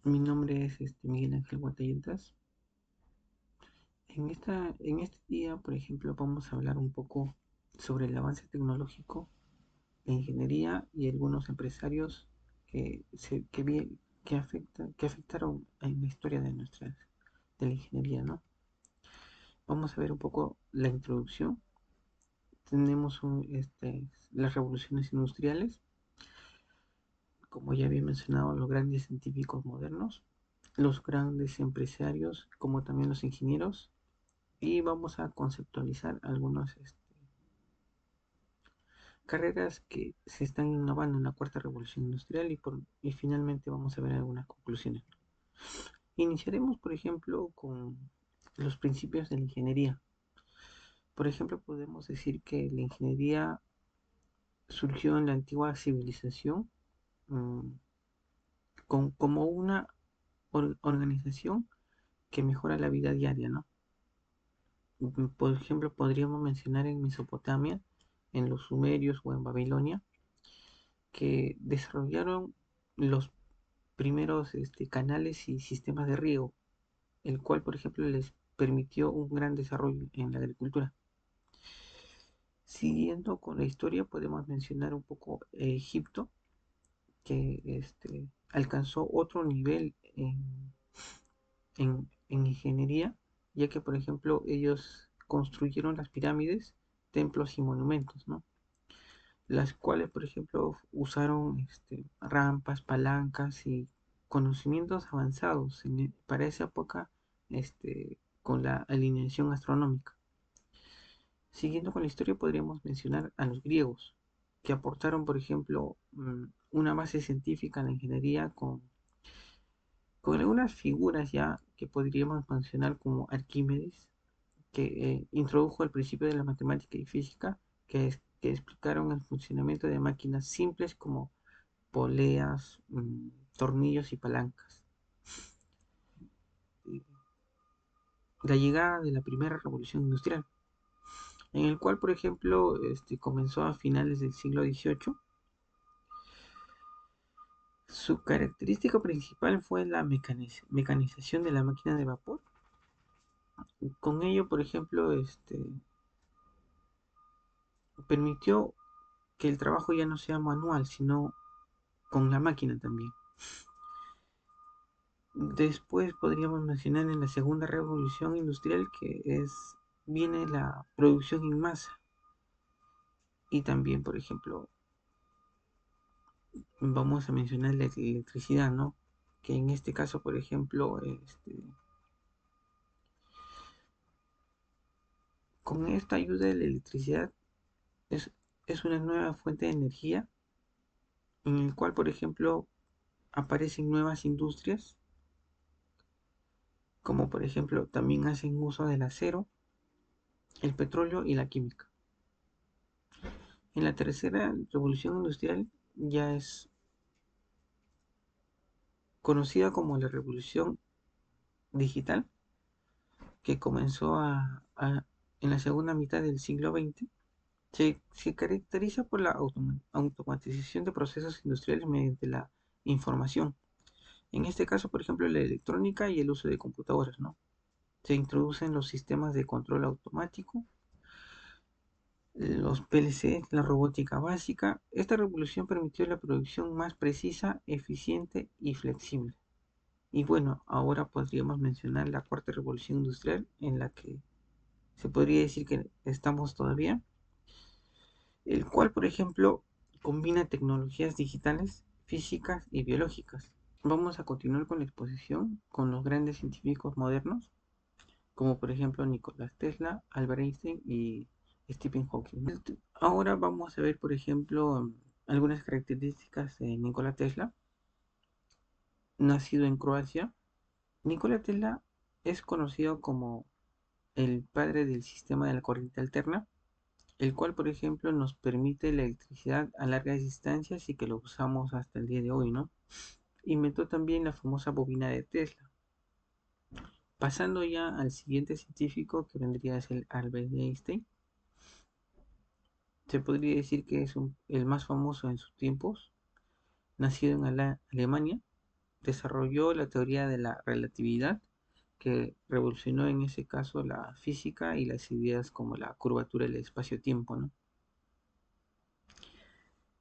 Mi nombre es Miguel Ángel Guatayentas. En este día, por ejemplo, vamos a hablar un poco sobre el avance tecnológico, la ingeniería y algunos empresarios que afectaron en la historia de la ingeniería, ¿no? Vamos a ver un poco la introducción. Tenemos las revoluciones industriales, como ya había mencionado, los grandes científicos modernos, los grandes empresarios, como también los ingenieros, y vamos a conceptualizar algunas carreras que se están innovando en la cuarta revolución industrial y finalmente vamos a ver algunas conclusiones. Iniciaremos, por ejemplo, con los principios de la ingeniería. Por ejemplo, podemos decir que la ingeniería surgió en la antigua civilización mm, como una organización que mejora la vida diaria, ¿no? Por ejemplo, podríamos mencionar en Mesopotamia, en los sumerios o en Babilonia, que desarrollaron los primeros canales y sistemas de riego, el cual, por ejemplo, les permitió un gran desarrollo en la agricultura. Siguiendo con la historia, podemos mencionar un poco Egipto, que alcanzó otro nivel en ingeniería, ya que, por ejemplo, ellos construyeron las pirámides, templos y monumentos, ¿no? Las cuales, por ejemplo, usaron rampas, palancas y conocimientos avanzados para esa época con la alineación astronómica. Siguiendo con la historia, podríamos mencionar a los griegos, que aportaron, por ejemplo, una base científica en la ingeniería con algunas figuras ya que podríamos mencionar como Arquímedes, que introdujo el principio de la matemática y física, que explicaron el funcionamiento de máquinas simples como poleas, tornillos y palancas. La llegada de la primera revolución industrial, en el cual, por ejemplo, comenzó a finales del siglo XVIII. Su característica principal fue la mecanización de la máquina de vapor. Con ello, por ejemplo, permitió que el trabajo ya no sea manual, sino con la máquina también. Después podríamos mencionar en la segunda revolución industrial viene la producción en masa y también, por ejemplo, vamos a mencionar la electricidad, ¿no? Que en este caso, por ejemplo, con esta ayuda de la electricidad es, es una nueva fuente de energía en el cual, por ejemplo, aparecen nuevas industrias, como por ejemplo también hacen uso del acero, el petróleo y la química. En la tercera revolución industrial ya es conocida como la revolución digital, que comenzó en la segunda mitad del siglo XX. Se caracteriza por la automatización de procesos industriales mediante la información. En este caso, por ejemplo, la electrónica y el uso de computadoras, ¿no? Se introducen los sistemas de control automático, los PLC, la robótica básica. Esta revolución permitió la producción más precisa, eficiente y flexible. Y bueno, ahora podríamos mencionar la cuarta revolución industrial, en la que se podría decir que estamos todavía, el cual, por ejemplo, combina tecnologías digitales, físicas y biológicas. Vamos a continuar con la exposición con los grandes científicos modernos, como por ejemplo Nicolás Tesla, Albert Einstein y Stephen Hawking. Ahora vamos a ver, por ejemplo, algunas características de Nikola Tesla. Nacido en Croacia, Nikola Tesla es conocido como el padre del sistema de la corriente alterna, el cual, por ejemplo, nos permite la electricidad a largas distancias y que lo usamos hasta el día de hoy, ¿no? Inventó también la famosa bobina de Tesla. Pasando ya al siguiente científico que vendría a ser Albert Einstein, se podría decir que es el más famoso en sus tiempos, nacido en Alemania, desarrolló la teoría de la relatividad, que revolucionó en ese caso la física y las ideas como la curvatura del espacio-tiempo, ¿no?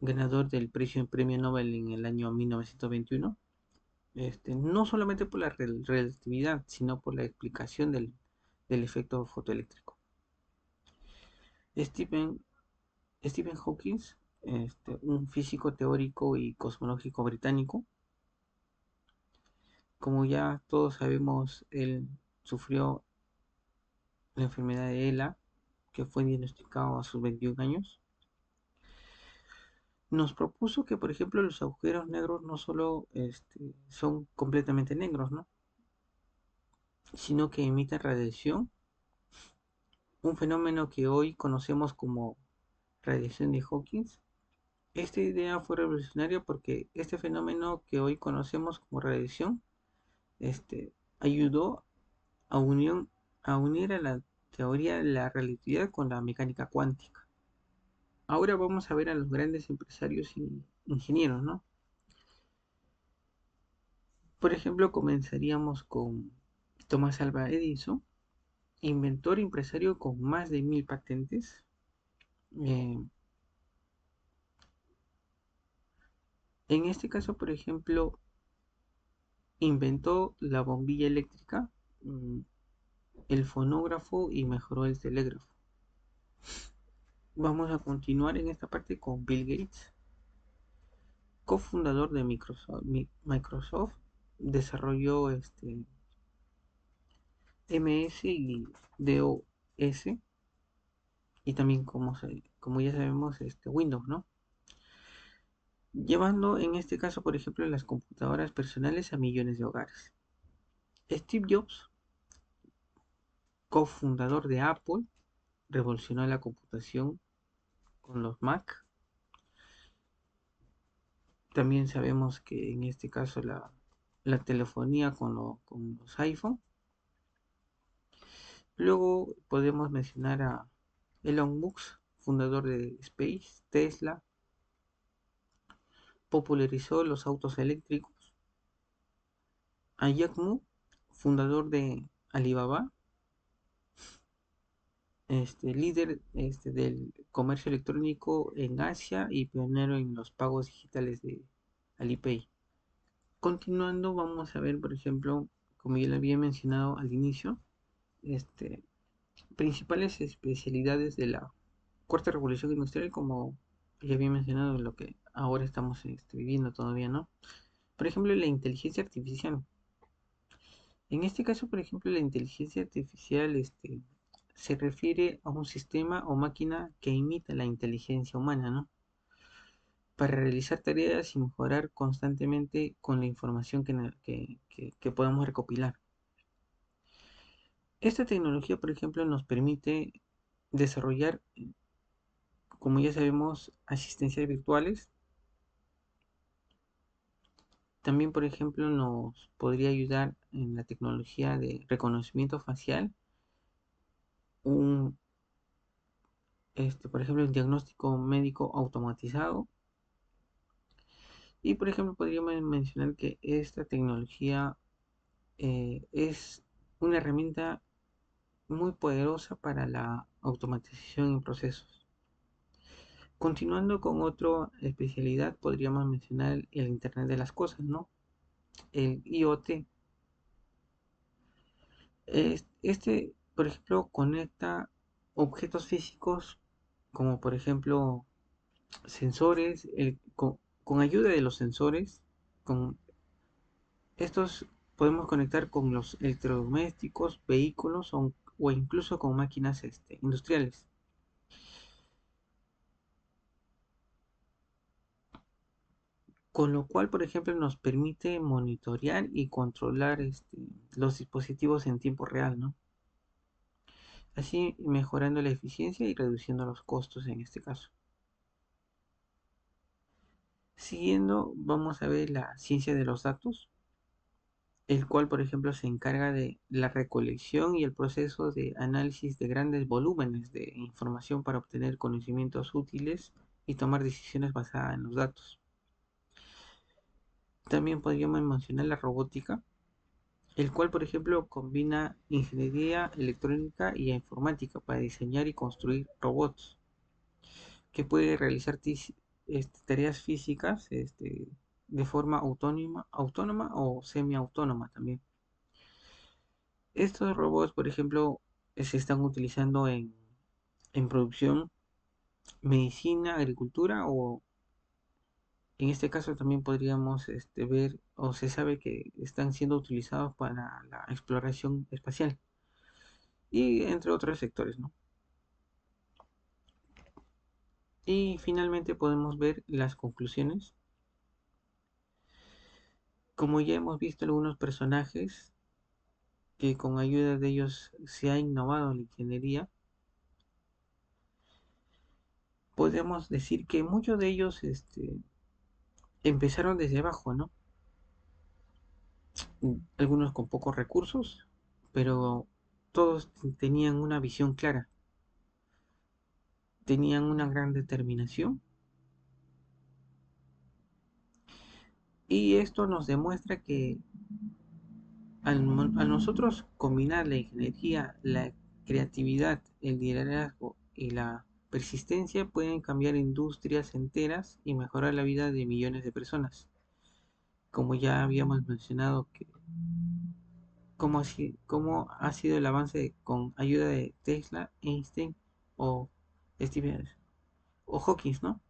Ganador del premio Nobel en el año 1921, no solamente por la relatividad, sino por la explicación del efecto fotoeléctrico. Stephen, Stephen Hawking, un físico teórico y cosmológico británico, como ya todos sabemos, él sufrió la enfermedad de ELA, que fue diagnosticado a sus 21 años. Nos propuso que, por ejemplo, los agujeros negros no solo son completamente negros, ¿no? Sino que emiten radiación, un fenómeno que hoy conocemos como radiación de Hawking. Esta idea fue revolucionaria porque este fenómeno que hoy conocemos como radiación ayudó a, a unir a la teoría de la relatividad con la mecánica cuántica. Ahora vamos a ver a los grandes empresarios y ingenieros, ¿no? Por ejemplo, comenzaríamos con Thomas Alva Edison, inventor y empresario con más de 1000 patentes. Eh, en este caso, por ejemplo, inventó la bombilla eléctrica, mm, el fonógrafo y mejoró el telégrafo. Vamos a continuar en esta parte con Bill Gates, cofundador de Microsoft, desarrolló MS y DOS, y también como ya sabemos Windows, ¿no? Llevando en este caso, por ejemplo, las computadoras personales a millones de hogares. Steve Jobs, cofundador de Apple, revolucionó la computación con los Mac. También sabemos que en este caso la telefonía con los iPhone. Luego podemos mencionar a Elon Musk, fundador de Space, Tesla, popularizó los autos eléctricos. A Jack Ma, fundador de Alibaba, líder del comercio electrónico en Asia y pionero en los pagos digitales de Alipay. Continuando, vamos a ver, por ejemplo, como ya lo había mencionado al inicio, este, principales especialidades de la cuarta revolución industrial, como ya había mencionado, lo que ahora estamos viviendo todavía, ¿no? Por ejemplo, la inteligencia artificial. En este caso, por ejemplo, la inteligencia artificial se refiere a un sistema o máquina que imita la inteligencia humana, ¿no? Para realizar tareas y mejorar constantemente con la información que podemos recopilar. Esta tecnología, por ejemplo, nos permite desarrollar, como ya sabemos, asistencias virtuales. También, por ejemplo, nos podría ayudar en la tecnología de reconocimiento facial, un, por ejemplo, el diagnóstico médico automatizado. Y, por ejemplo, podríamos mencionar que esta tecnología es una herramienta muy poderosa para la automatización en procesos. Continuando con otra especialidad, podríamos mencionar el Internet de las Cosas, ¿no? El IoT. Por ejemplo, conecta objetos físicos como por ejemplo sensores, con ayuda de los sensores, con estos podemos conectar con los electrodomésticos, vehículos o incluso con máquinas industriales. Con lo cual, por ejemplo, nos permite monitorear y controlar los dispositivos en tiempo real, ¿no? Así mejorando la eficiencia y reduciendo los costos en este caso. Siguiendo, vamos a ver la ciencia de los datos, el cual, por ejemplo, se encarga de la recolección y el proceso de análisis de grandes volúmenes de información para obtener conocimientos útiles y tomar decisiones basadas en los datos. También podríamos mencionar la robótica, el cual, por ejemplo, combina ingeniería electrónica y informática para diseñar y construir robots, que puede realizar tareas físicas de forma autónoma o semiautónoma también. Estos robots, por ejemplo, se están utilizando en producción, medicina, agricultura o en este caso también podríamos ver o se sabe que están siendo utilizados para la exploración espacial y entre otros sectores, ¿no? Y finalmente podemos ver las conclusiones. Como ya hemos visto algunos personajes que con ayuda de ellos se ha innovado la ingeniería, podemos decir que muchos de ellos empezaron desde abajo, ¿no? Algunos con pocos recursos, pero todos tenían una visión clara, tenían una gran determinación y esto nos demuestra que al nosotros combinar la ingeniería, la creatividad, el liderazgo y la persistencia pueden cambiar industrias enteras y mejorar la vida de millones de personas. Como ya habíamos mencionado, que cómo ha sido el avance con ayuda de Tesla, Einstein o Steve o Hawking, ¿no?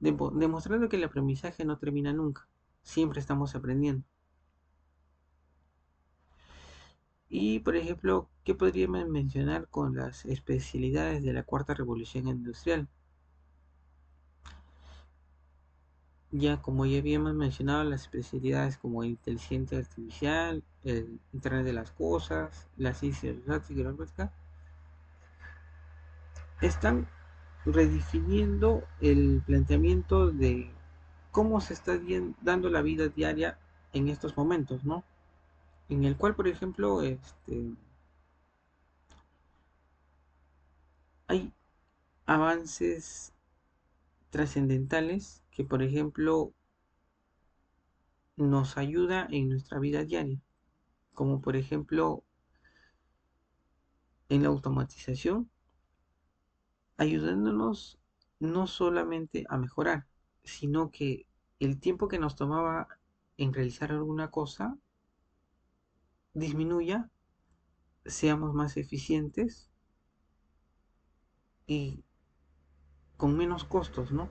Demostrando que el aprendizaje no termina nunca, siempre estamos aprendiendo. Y, por ejemplo, ¿qué podríamos mencionar con las especialidades de la cuarta revolución industrial? Ya, como ya habíamos mencionado, las especialidades como inteligencia artificial, el Internet de las cosas, la ciencia de los datos y la robótica, están redefiniendo el planteamiento de cómo se está dando la vida diaria en estos momentos, ¿no? En el cual, por ejemplo, hay avances trascendentales que, por ejemplo, nos ayuda en nuestra vida diaria, como por ejemplo en la automatización, ayudándonos no solamente a mejorar, sino que el tiempo que nos tomaba en realizar alguna cosa disminuya, seamos más eficientes y con menos costos, ¿no?